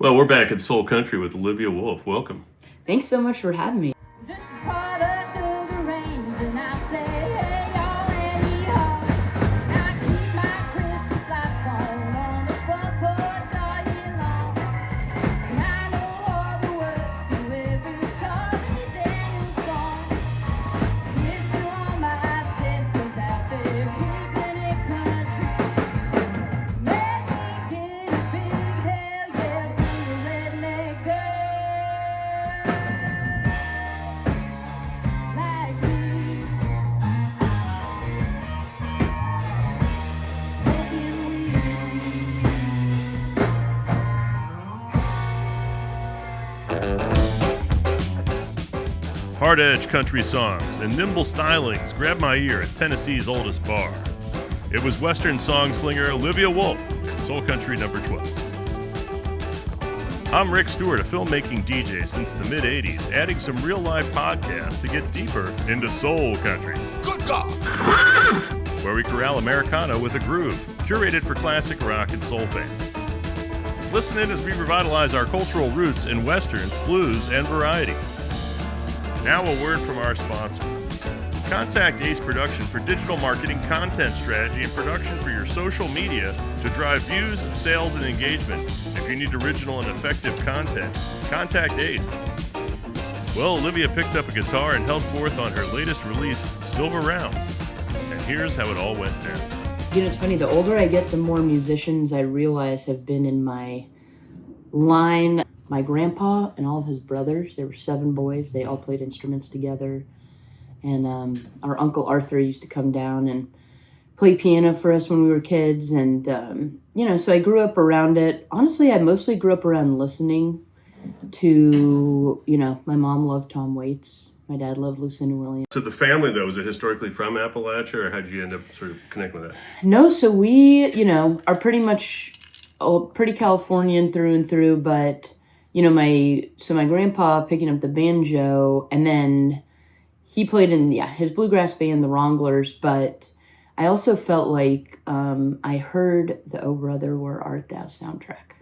Well, we're back at Soul Country with Olivia Wolf. Welcome. Thanks so much for having me. Hard-edge country songs and nimble stylings grabbed my ear at Tennessee's oldest bar. It was Western song slinger Olivia Wolf, Soul Country number 12. I'm Rick Stewart, a filmmaking DJ since the mid-'80s, adding some real-life podcasts to get deeper into soul country. Good God! Where we corral Americana with a groove, curated for classic rock and soul fans. Listen in as we revitalize our cultural roots in westerns, blues, and variety. Now a word from our sponsor. Contact Ace Production for digital marketing, content strategy, and production for your social media to drive views, sales, and engagement. If you need original and effective content, contact Ace. Well, Olivia picked up a guitar and held forth on her latest release, Silver Rounds. And here's how it all went down. You know, it's funny, the older I get, the more musicians I realize have been in my line. My grandpa and all of his brothers, there were 7 boys, they all played instruments together. And our Uncle Arthur used to come down and play piano for us when we were kids. And, so I grew up around it. Honestly, I mostly grew up around listening to, my mom loved Tom Waits. My dad loved Lucinda Williams. So the family, though, was it historically from Appalachia, or how did you end up sort of connecting with that? No, so we, are pretty much pretty Californian through and through, but... my grandpa picking up the banjo, and then he played in, his bluegrass band, the Wranglers, but I also felt like I heard the Oh Brother, Where Art Thou soundtrack.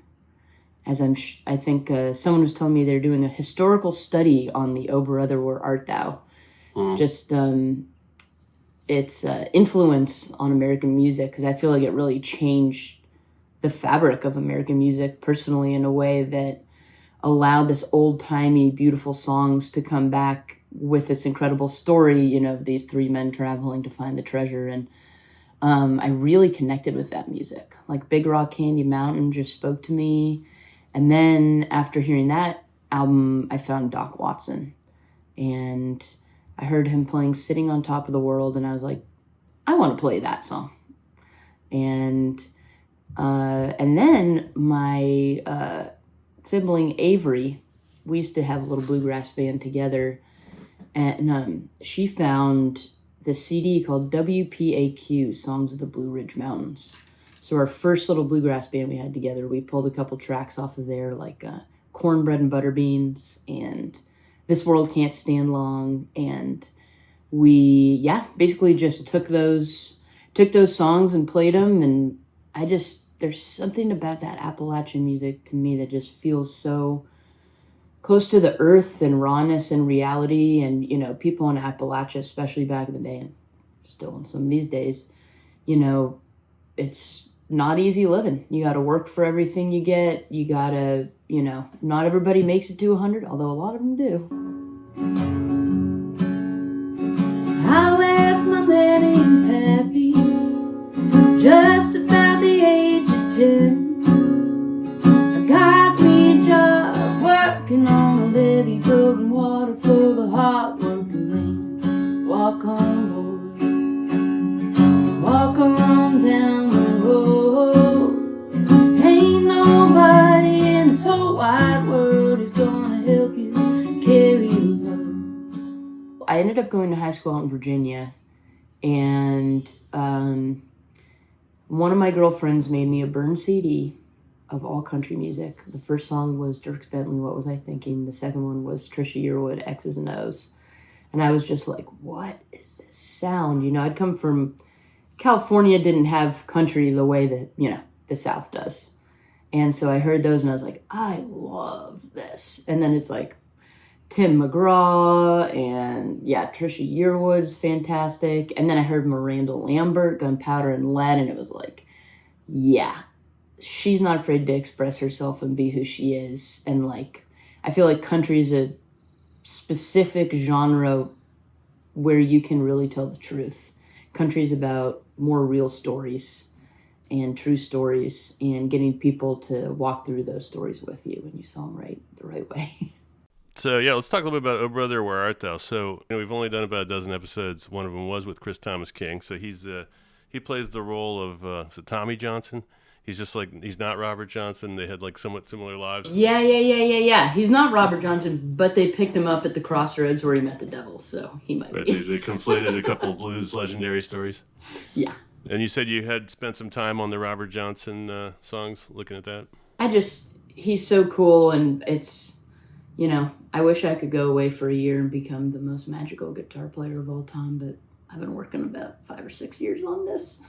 As I think someone was telling me they're doing a historical study on the Oh Brother, Where Art Thou. Just its influence on American music, because I feel like it really changed the fabric of American music personally in a way that allowed this old-timey, beautiful songs to come back with this incredible story, these 3 men traveling to find the treasure. And I really connected with that music. Like Big Rock Candy Mountain just spoke to me. And then after hearing that album, I found Doc Watson. And I heard him playing Sitting on Top of the World, and I was like, I want to play that song. And then my... sibling Avery, we used to have a little bluegrass band together, and she found this CD called WPAQ, Songs of the Blue Ridge Mountains. So our first little bluegrass band we had together, we pulled a couple tracks off of there, like Cornbread and Butter Beans and This World Can't Stand Long, and we basically just took those songs and played them, and there's something about that Appalachian music to me that just feels so close to the earth and rawness and reality. And, people in Appalachia, especially back in the day and still in some of these days, it's not easy living. You got to work for everything you get. You got to, not everybody makes it to 100, although a lot of them do. I left my mammy and pappy just about the age of 10. I got me a job working on a levee, building water for the hard-working men. Walk on board, walk on down the road. Ain't nobody in this whole wide world who's gonna help you carry the load. I ended up going to high school out in Virginia, and one of my girlfriends made me a burned CD of all country music. The first song was Dierks Bentley, What Was I Thinking? The second one was Trisha Yearwood, X's and O's. And I was just like, what is this sound? I'd come from California, didn't have country the way that, the South does. And so I heard those and I was like, I love this. And then it's like Tim McGraw and Trisha Yearwood's fantastic. And then I heard Miranda Lambert, Gunpowder and Lead, and it was like, yeah, she's not afraid to express herself and be who she is. And like, I feel like country is a specific genre where you can really tell the truth. Country is about more real stories and true stories and getting people to walk through those stories with you when you sell them the right way. So, let's talk a little bit about Oh Brother, Where Art Thou? So, we've only done about a dozen episodes. One of them was with Chris Thomas King. So he plays the role of Tommy Johnson. He's not Robert Johnson. They had like somewhat similar lives. Yeah. He's not Robert Johnson, but they picked him up at the crossroads where he met the devil, so he might be. They conflated a couple of blues legendary stories. Yeah. And you said you had spent some time on the Robert Johnson songs, looking at that? He's so cool, and it's, I wish I could go away for a year and become the most magical guitar player of all time, but I've been working about 5 or 6 years on this.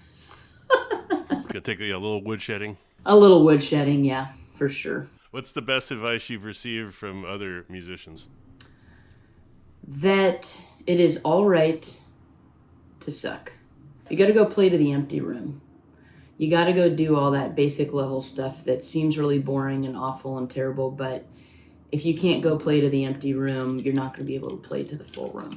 It's going to take a little woodshedding. A little woodshedding, yeah, for sure. What's the best advice you've received from other musicians? That it is all right to suck. You got to go play to the empty room. You got to go do all that basic level stuff that seems really boring and awful and terrible, but if you can't go play to the empty room, you're not going to be able to play to the full room.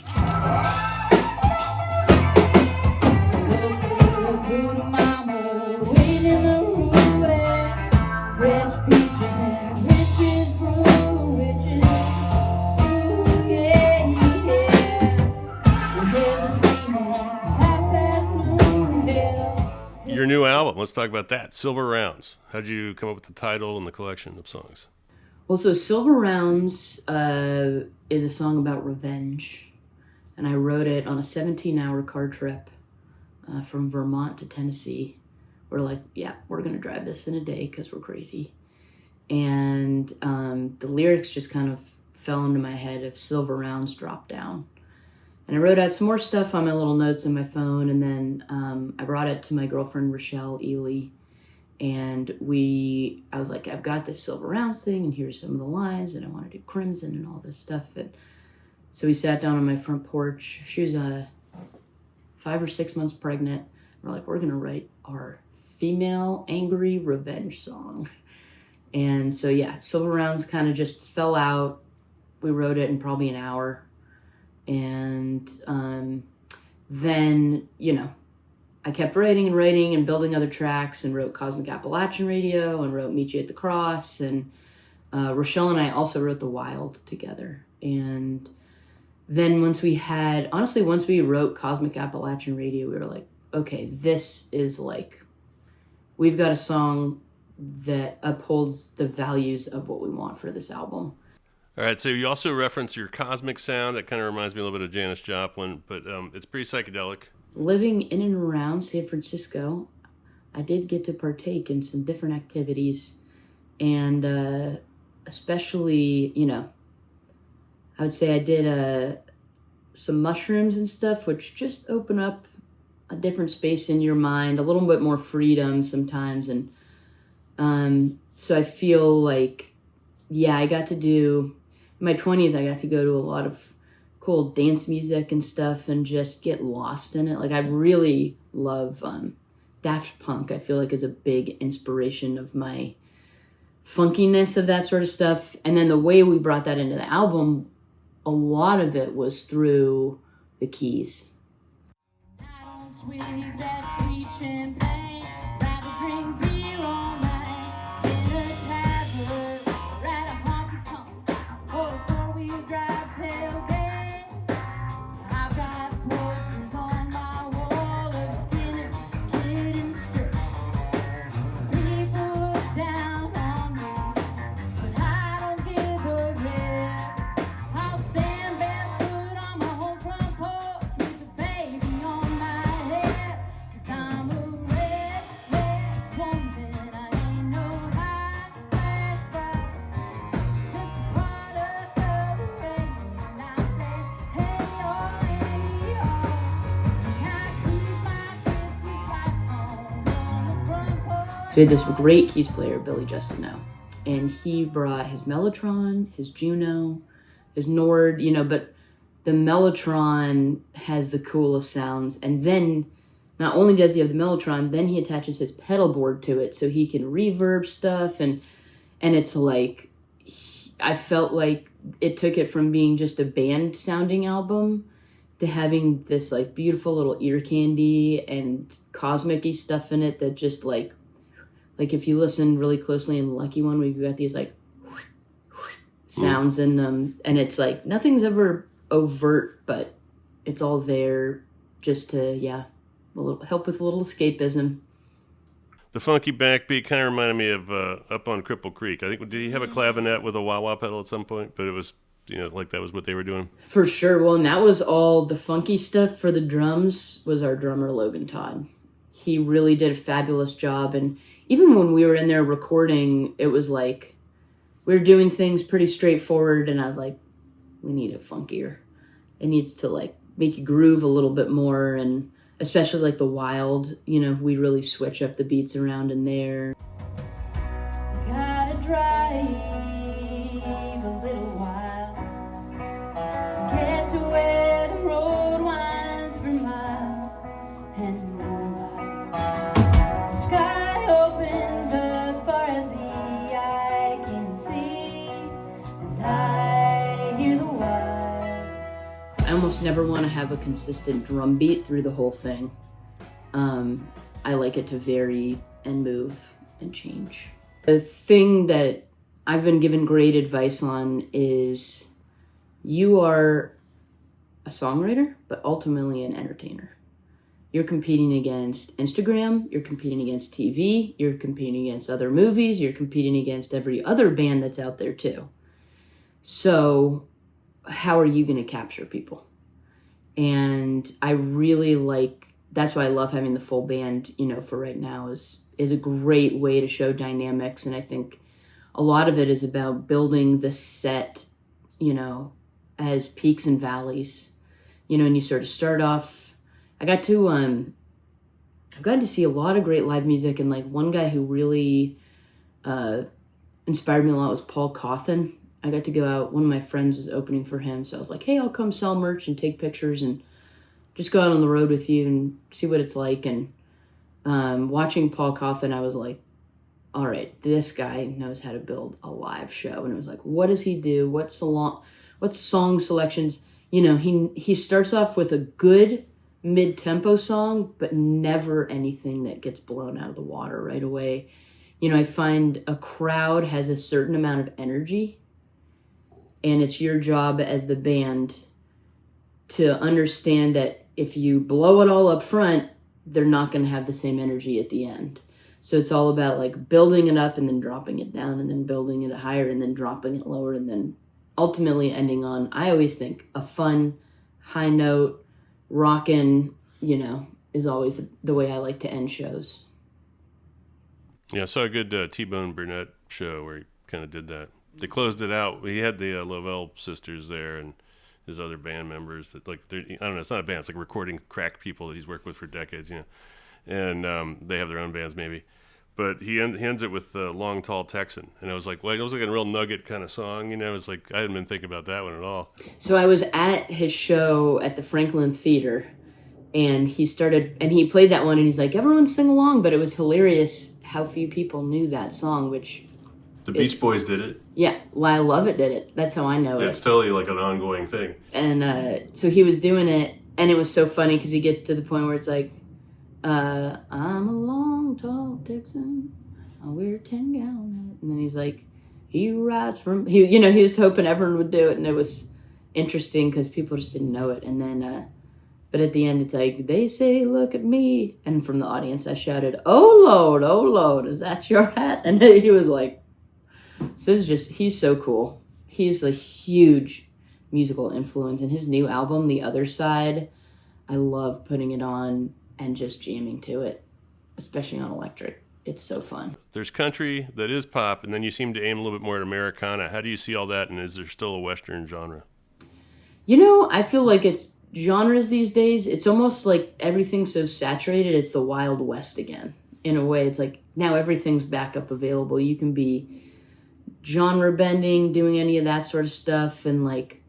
Your new album, let's talk about that. Silver Rounds. How'd you come up with the title and the collection of songs? Well, so Silver Rounds is a song about revenge. And I wrote it on a 17-hour car trip from Vermont to Tennessee. We're like, we're going to drive this in a day because we're crazy. And the lyrics just kind of fell into my head if silver rounds drop down. And I wrote out some more stuff on my little notes in my phone, and then I brought it to my girlfriend, Rochelle Ely, and I was like, I've got this silver rounds thing, and here's some of the lines, and I want to do crimson and all this stuff. And so we sat down on my front porch. She was 5 or 6 months pregnant. We're like, we're going to write our female angry revenge song. And so, Silver Rounds kind of just fell out. We wrote it in probably an hour. And then, I kept writing and building other tracks and wrote Cosmic Appalachian Radio and wrote Meet You at the Cross. And Rochelle and I also wrote The Wild together. And then once we wrote Cosmic Appalachian Radio, we were like, okay, this is like, we've got a song that upholds the values of what we want for this album. All right, so you also reference your cosmic sound. That kind of reminds me a little bit of Janis Joplin, but it's pretty psychedelic. Living in and around San Francisco, I did get to partake in some different activities, and especially, I would say I did some mushrooms and stuff, which just open up a different space in your mind, a little bit more freedom sometimes, and so I feel like, I got to do... In my 20s, I got to go to a lot of cool dance music and stuff and just get lost in it. Like, I really love Daft Punk. I feel like is a big inspiration of my funkiness of that sort of stuff. And then the way we brought that into the album, a lot of it was through the keys. So we had this great keys player, Billy Justino, and he brought his Mellotron, his Juno, his Nord, but the Mellotron has the coolest sounds. And then not only does he have the Mellotron, then he attaches his pedal board to it so he can reverb stuff. And it's like, I felt like it took it from being just a band sounding album to having this like beautiful little ear candy and cosmic-y stuff in it that just like if you listen really closely in the Lucky One, we've got these like sounds in them, and it's like nothing's ever overt, but it's all there just to help with a little escapism. The funky backbeat kind of reminded me of Up on Cripple Creek. I think, did he have a clavinet with a wah-wah pedal at some point? But it was, like that was what they were doing. For sure. Well, and that was all the funky stuff for the drums was our drummer, Logan Todd. He really did a fabulous job. And even when we were in there recording, it was like we were doing things pretty straightforward. And I was like, we need it funkier. It needs to like make you groove a little bit more, and especially like the Wild, we really switch up the beats around in there. Gotta drive a little while, get to where the road winds for miles, and the sky opens as far as the eye can see, and I hear the wild. I almost never want to have a consistent drum beat through the whole thing. I like it to vary and move and change. The thing that I've been given great advice on is you are a songwriter, but ultimately an entertainer. You're competing against Instagram, you're competing against TV, you're competing against other movies, you're competing against every other band that's out there too. So how are you going to capture people? And I really that's why I love having the full band, for right now is a great way to show dynamics. And I think a lot of it is about building the set, as peaks and valleys, and you sort of start off. I've gotten to see a lot of great live music, and like one guy who really inspired me a lot was Paul Cawthon. I got to go out, one of my friends was opening for him, so I was like, hey, I'll come sell merch and take pictures and just go out on the road with you and see what it's like. And watching Paul Cawthon, I was like, all right, this guy knows how to build a live show. And it was like, what does he do? What song selections? He starts off with a good mid-tempo song, but never anything that gets blown out of the water right away. I find a crowd has a certain amount of energy, and it's your job as the band to understand that if you blow it all up front, they're not going to have the same energy at the end. So it's all about like building it up and then dropping it down and then building it higher and then dropping it lower and then ultimately ending on, I always think, a fun, high note, rockin', is always the way I like to end shows. Yeah, I saw a good T-Bone Burnett show where he kind of did that. They closed it out. He had the Lovell sisters there and his other band members that I don't know, it's not a band, it's like recording crack people that he's worked with for decades, and they have their own bands maybe. But he ends it with Long Tall Texan. And I was like, well, it was like a real nugget kind of song, It was like, I hadn't been thinking about that one at all. So I was at his show at the Franklin Theater, and he played that one, and he's like, everyone sing along, but it was hilarious how few people knew that song, which... The Beach Boys did it. Yeah, Lyle Lovett did it. That's how I know it. It's totally like an ongoing thing. And so he was doing it, and it was so funny because he gets to the point where it's like, I'm a long, tall Texan. I wear 10-gallon hat. And then he's like, he rides from... he was hoping everyone would do it, and it was interesting because people just didn't know it. And then, but at the end, it's like, they say, look at me. And from the audience, I shouted, oh, Lord, is that your hat? And he was like... So it's just, he's so cool. He's a huge musical influence. And his new album, The Other Side, I love putting it on and just jamming to it, especially on electric. It's so fun. There's country that is pop, and then you seem to aim a little bit more at Americana. How do you see all that, and is there still a Western genre? I feel like it's genres these days. It's almost like everything's so saturated, it's the Wild West again. In a way, it's like now everything's back up available. You can be genre bending, doing any of that sort of stuff. And like,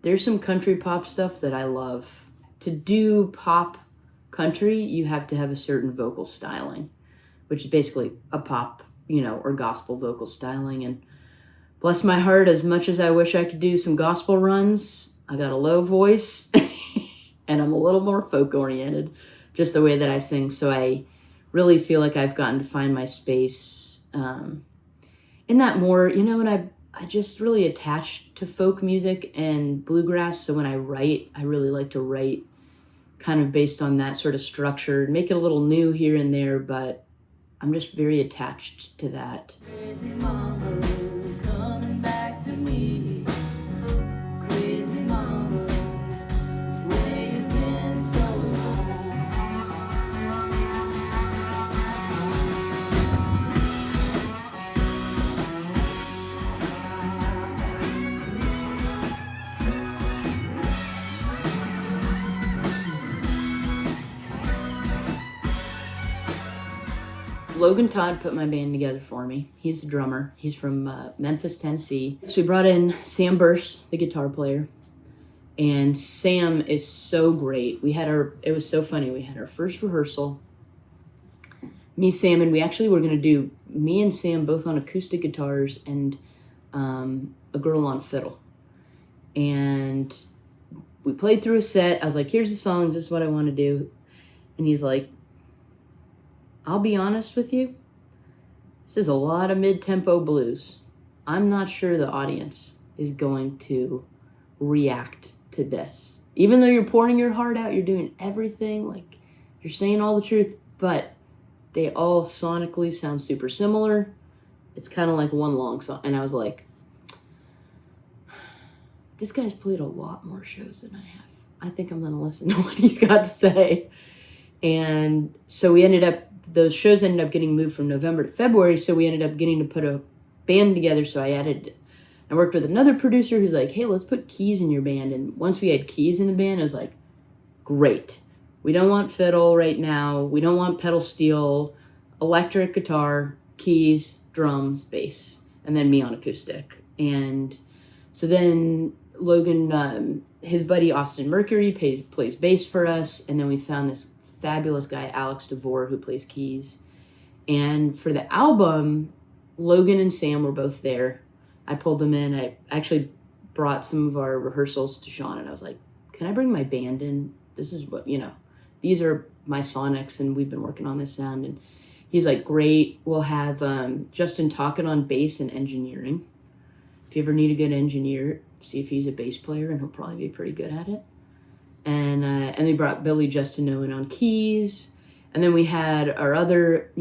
there's some country pop stuff that I love. To do pop country, you have to have a certain vocal styling, which is basically a pop, or gospel vocal styling. And bless my heart, as much as I wish I could do some gospel runs, I got a low voice and I'm a little more folk oriented, just the way that I sing. So I really feel like I've gotten to find my space in that more, and I just really attached to folk music and bluegrass. So when I write, I really like to write kind of based on that sort of structure, make it a little new here and there, but I'm just very attached to that. Crazy mama, coming back to me. Crazy mama, where you been so Logan Todd put my band together for me. He's the drummer. He's from Memphis, Tennessee. So we brought in Sam Burse, the guitar player. And Sam is so great. It was so funny. We had our first rehearsal. Me, Sam, and we actually were going to do me and Sam both on acoustic guitars and a girl on fiddle. And we played through a set. I was like, here's the songs. This is what I want to do. And he's like, I'll be honest with you, this is a lot of mid-tempo blues. I'm not sure the audience is going to react to this. Even though you're pouring your heart out, you're doing everything, like you're saying all the truth, but they all sonically sound super similar. It's kind of like one long song. And I was like, this guy's played a lot more shows than I have. I think I'm going to listen to what he's got to say. And so those shows ended up getting moved from November to February, so we ended up getting to put a band together. So I worked with another producer who's like, hey, let's put keys in your band. And once we had keys in the band, I was like, great. We don't want fiddle right now. We don't want pedal steel, electric guitar, keys, drums, bass, and then me on acoustic. And so then Logan, his buddy Austin Mercury plays bass for us, and then we found this fabulous guy, Alex DeVore, who plays keys. And for the album, Logan and Sam were both there. I pulled them in. I actually brought some of our rehearsals to Sean, and I was like, can I bring my band in? This is what, these are my sonics, and we've been working on this sound. And he's like, great. We'll have Justin Tockett on bass and engineering. If you ever need a good engineer, see if he's a bass player, and he'll probably be pretty good at it. And we brought Billy Justino in on keys. And then we had our other,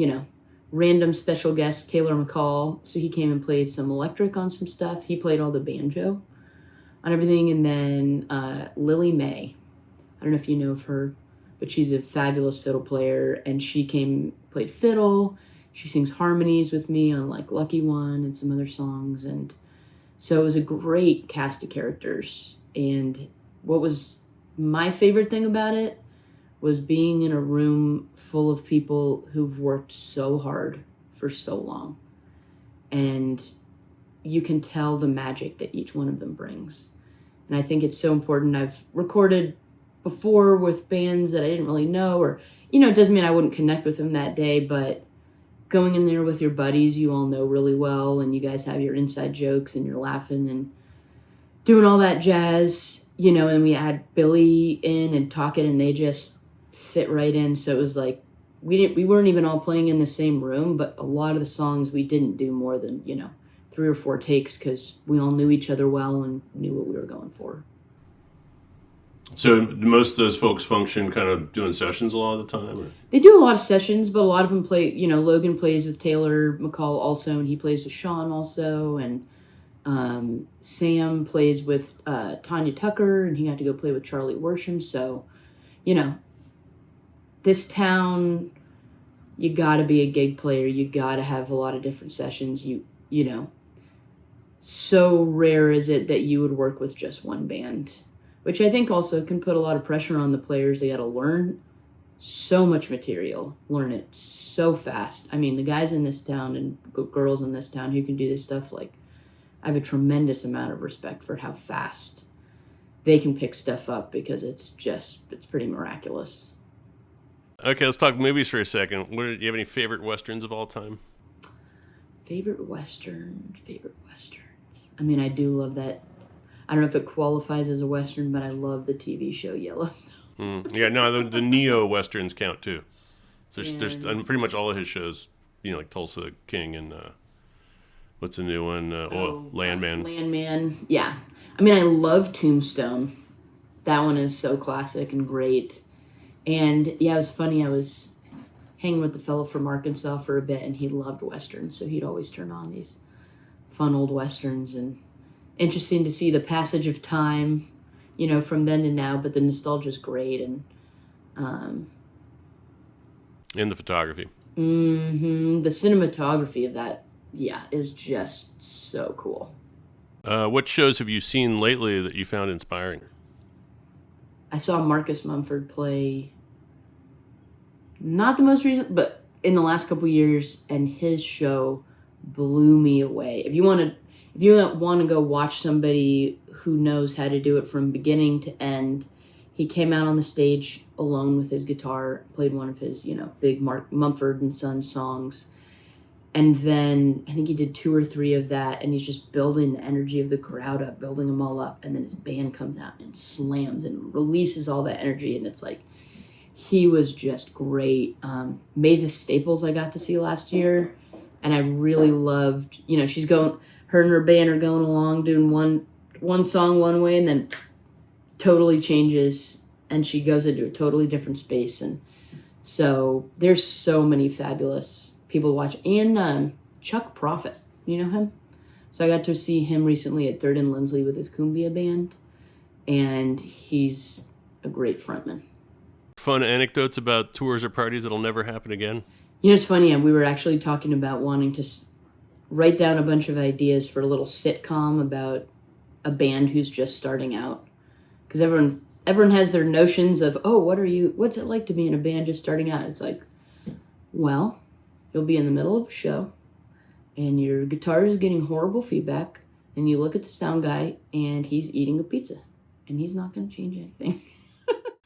random special guest, Taylor McCall. So he came and played some electric on some stuff. He played all the banjo on everything. And then Lily May. I don't know if you know of her, but she's a fabulous fiddle player. And she played fiddle. She sings harmonies with me on like Lucky One and some other songs. And so it was a great cast of characters. And what was my favorite thing about it was being in a room full of people who've worked so hard for so long. And you can tell the magic that each one of them brings. And I think it's so important. I've recorded before with bands that I didn't really know, or, it doesn't mean I wouldn't connect with them that day, but going in there with your buddies you all know really well, and you guys have your inside jokes and you're laughing and doing all that jazz, and we had Billy in and Tockett, and they just fit right in. So it was like, we weren't even all playing in the same room, but a lot of the songs we didn't do more than, 3 or 4 takes, because we all knew each other well and knew what we were going for. So most of those folks function kind of doing sessions a lot of the time? Or? They do a lot of sessions, but a lot of them play, Logan plays with Taylor McCall also, and he plays with Sean also, and Sam plays with Tanya Tucker, and he got to go play with Charlie Worsham. So, this town, you got to be a gig player. You got to have a lot of different sessions. So rare is it that you would work with just one band, which I think also can put a lot of pressure on the players. They got to learn so much material, learn it so fast. I mean, the guys in this town and girls in this town who can do this stuff, like, I have a tremendous amount of respect for how fast they can pick stuff up, because it's pretty miraculous. Okay, let's talk movies for a second. Do you have any favorite Westerns of all time? Favorite Westerns. I mean, I do love that. I don't know if it qualifies as a Western, but I love the TV show Yellowstone. Yeah, no, the neo-Westerns count too. So there's pretty much all of his shows, like Tulsa King and what's the new one? Landman. Landman, yeah. I mean, I love Tombstone. That one is so classic and great. And yeah, it was funny. I was hanging with the fellow from Arkansas for a bit, and he loved Westerns, so he'd always turn on these fun old Westerns, and interesting to see the passage of time, from then to now, but the nostalgia's great. And the photography. The cinematography of that, is just so cool. What shows have you seen lately that you found inspiring? I saw Marcus Mumford play, not the most recent, but in the last couple years, and his show blew me away. If you want to go watch somebody who knows how to do it from beginning to end, he came out on the stage alone with his guitar, played one of his, big Mark Mumford and Sons songs. And then I think he did 2 or 3 of that, and he's just building the energy of the crowd up, building them all up. And then his band comes out and slams and releases all that energy. And it's like, he was just great. Mavis Staples I got to see last year, and I really loved, her and her band are going along doing one song one way, and then totally changes, and she goes into a totally different space. And so there's so many fabulous people to watch. And Chuck Prophet, you know him? So I got to see him recently at 3rd and Lindsley with his Cumbia band, and he's a great frontman. Fun anecdotes about tours or parties that'll never happen again? It's funny, we were actually talking about wanting to write down a bunch of ideas for a little sitcom about a band who's just starting out. Because everyone has their notions of, what's it like to be in a band just starting out? It's like, well, you'll be in the middle of a show, and your guitar is getting horrible feedback, and you look at the sound guy, and he's eating a pizza, and he's not going to change anything.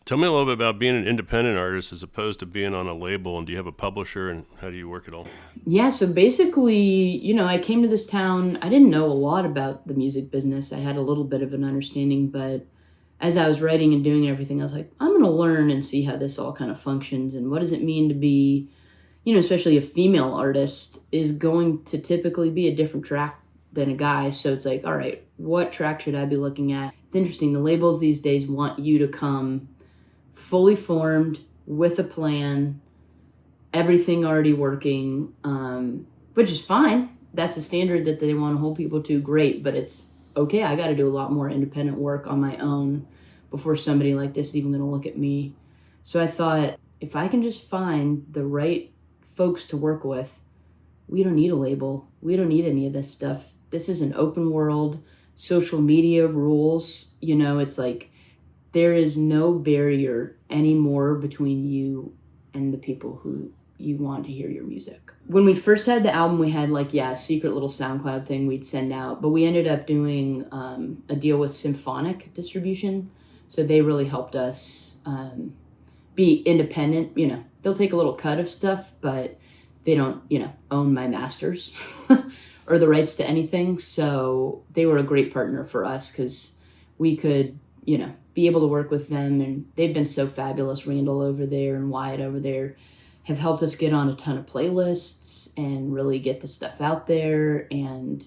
Tell me a little bit about being an independent artist as opposed to being on a label, and do you have a publisher, and how do you work it all? Yeah, so basically, I came to this town. I didn't know a lot about the music business. I had a little bit of an understanding, but as I was writing and doing everything, I was like, I'm going to learn and see how this all kind of functions, and what does it mean to be, especially a female artist is going to typically be a different track than a guy. So it's like, all right, what track should I be looking at? It's interesting. The labels these days want you to come fully formed with a plan, everything already working, which is fine. That's the standard that they want to hold people to. Great. But it's okay. I got to do a lot more independent work on my own before somebody like this is even going to look at me. So I thought, if I can just find the right folks to work with, we don't need a label. We don't need any of this stuff. This is an open world. Social media rules. It's like, there is no barrier anymore between you and the people who you want to hear your music. When we first had the album, we had a secret little SoundCloud thing we'd send out, but we ended up doing a deal with Symphonic Distribution. So they really helped us be independent. They'll take a little cut of stuff, but they don't, own my masters or the rights to anything. So they were a great partner for us because we could, be able to work with them, and they've been so fabulous. Randall over there and Wyatt over there have helped us get on a ton of playlists and really get the stuff out there. And,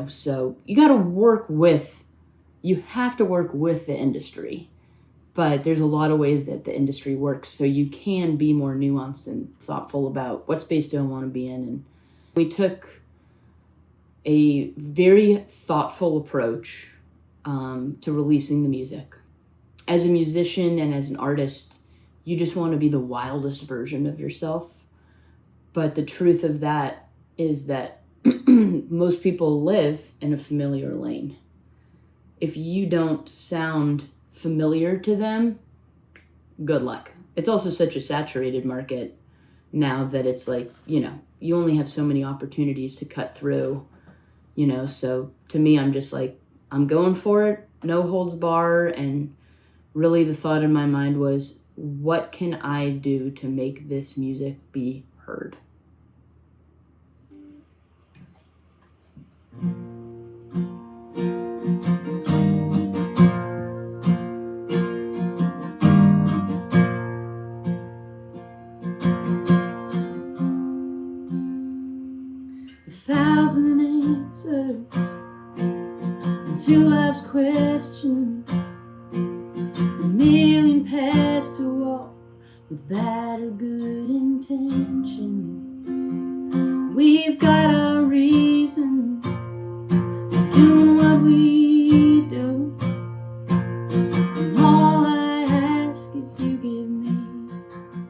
so you have to work with the industry, but there's a lot of ways that the industry works. So you can be more nuanced and thoughtful about what space do I want to be in. And we took a very thoughtful approach to releasing the music. As a musician and as an artist, you just want to be the wildest version of yourself. But the truth of that is that most people live in a familiar lane. If you don't sound familiar to them, good luck. it's also such a saturated market now that it's like, you only have so many opportunities to cut through, so to me, I'm just like, I'm going for it, no holds bar. And really the thought in my mind was, what can I do to make this music be heard? Answers to life's questions, a million paths to walk with bad or good intention. We've got our reasons for doing what we do, and all I ask is you give me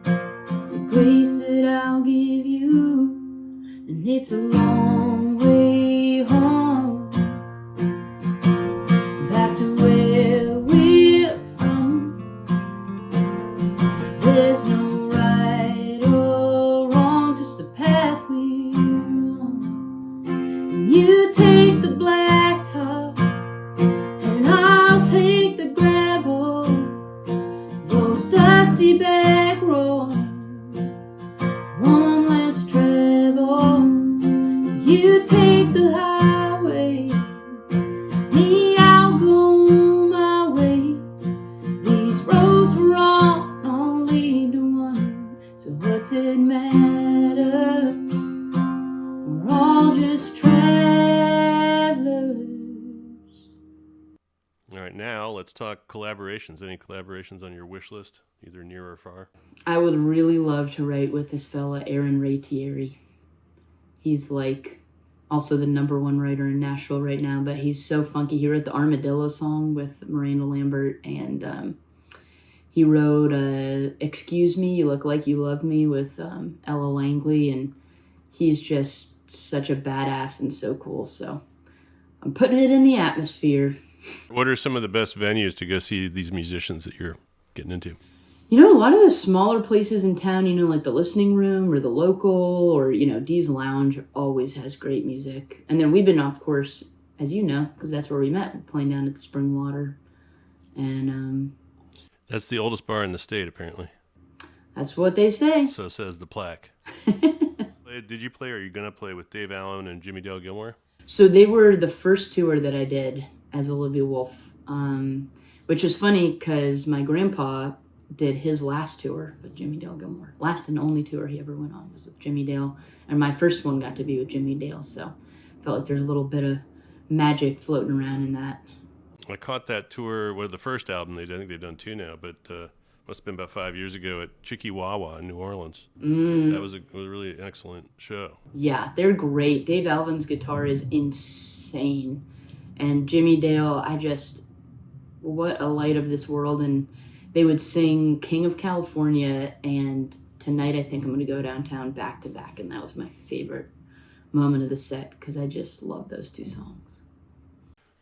the grace that I'll give you, and it's a long way home, back to where we're from. There's no right or wrong, just a path we're on. And you take the blacktop, and I'll take the gravel, those dusty back roads, one less travel. You take the highway, me, I'll go my way. These roads were wrong, all lead to one. So what's it matter? We're all just travelers. All right, now let's talk collaborations. Any collaborations on your wish list, either near or far? I would really love to write with this fella, Aaron Ray Thierry. He's like also the #1 writer in Nashville right now, but he's so funky. He wrote the Armadillo song with Miranda Lambert, and he wrote Excuse Me, You Look Like You Love Me with Ella Langley, and he's just such a badass and so cool. So I'm putting it in the atmosphere. What are some of the best venues to go see these musicians that you're getting into? A lot of the smaller places in town, like the Listening Room or the Local or, Dee's Lounge always has great music. And then we've been, of course, as you know, because that's where we met, playing down at the Springwater. And that's the oldest bar in the state, apparently. That's what they say. So says the plaque. Did you play, or are you going to play with Dave Allen and Jimmy Dale Gilmore? So they were the first tour that I did as Olivia Wolf, which is funny because my grandpa did his last tour with Jimmy Dale Gilmore. Last and only tour he ever went on was with Jimmy Dale. And my first one got to be with Jimmy Dale. So I felt like there's a little bit of magic floating around in that. I caught that tour with the first album. I think they've done 2 now, but must have been about 5 years ago at Chicky-Wawa in New Orleans. That was a really excellent show. Yeah, they're great. Dave Alvin's guitar is insane. And Jimmy Dale, what a light of this world. And they would sing King of California, and Tonight I Think I'm Going to Go Downtown back to back, and that was my favorite moment of the set because I just love those 2 songs.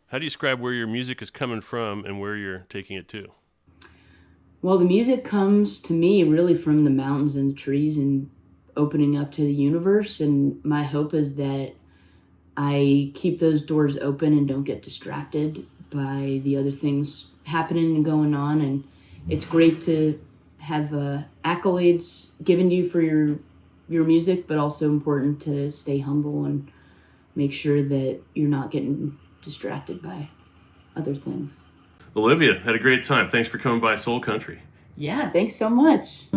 How do you describe where your music is coming from and where you're taking it to? Well, the music comes to me really from the mountains and the trees and opening up to the universe, and my hope is that I keep those doors open and don't get distracted by the other things happening and going on. And it's great to have accolades given to you for your music, but also important to stay humble and make sure that you're not getting distracted by other things. Olivia, had a great time. Thanks for coming by Soul Country. Yeah, thanks so much.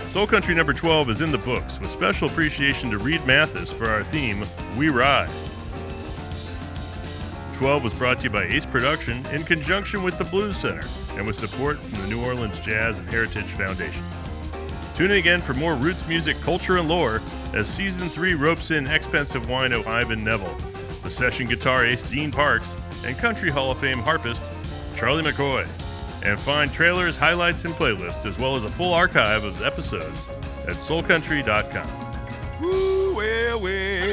Soul Country number 12 is in the books, with special appreciation to Reed Mathis for our theme, We Ride. 12 was brought to you by Ace Production in conjunction with the Blues Center and with support from the New Orleans Jazz and Heritage Foundation. Tune in again for more roots music, culture, and lore as Season 3 ropes in expensive wino Ivan Neville, the session guitar ace Dean Parks, and Country Hall of Fame harpist Charlie McCoy. And find trailers, highlights, and playlists, as well as a full archive of episodes at soulcountry.com. Ooh, well, well.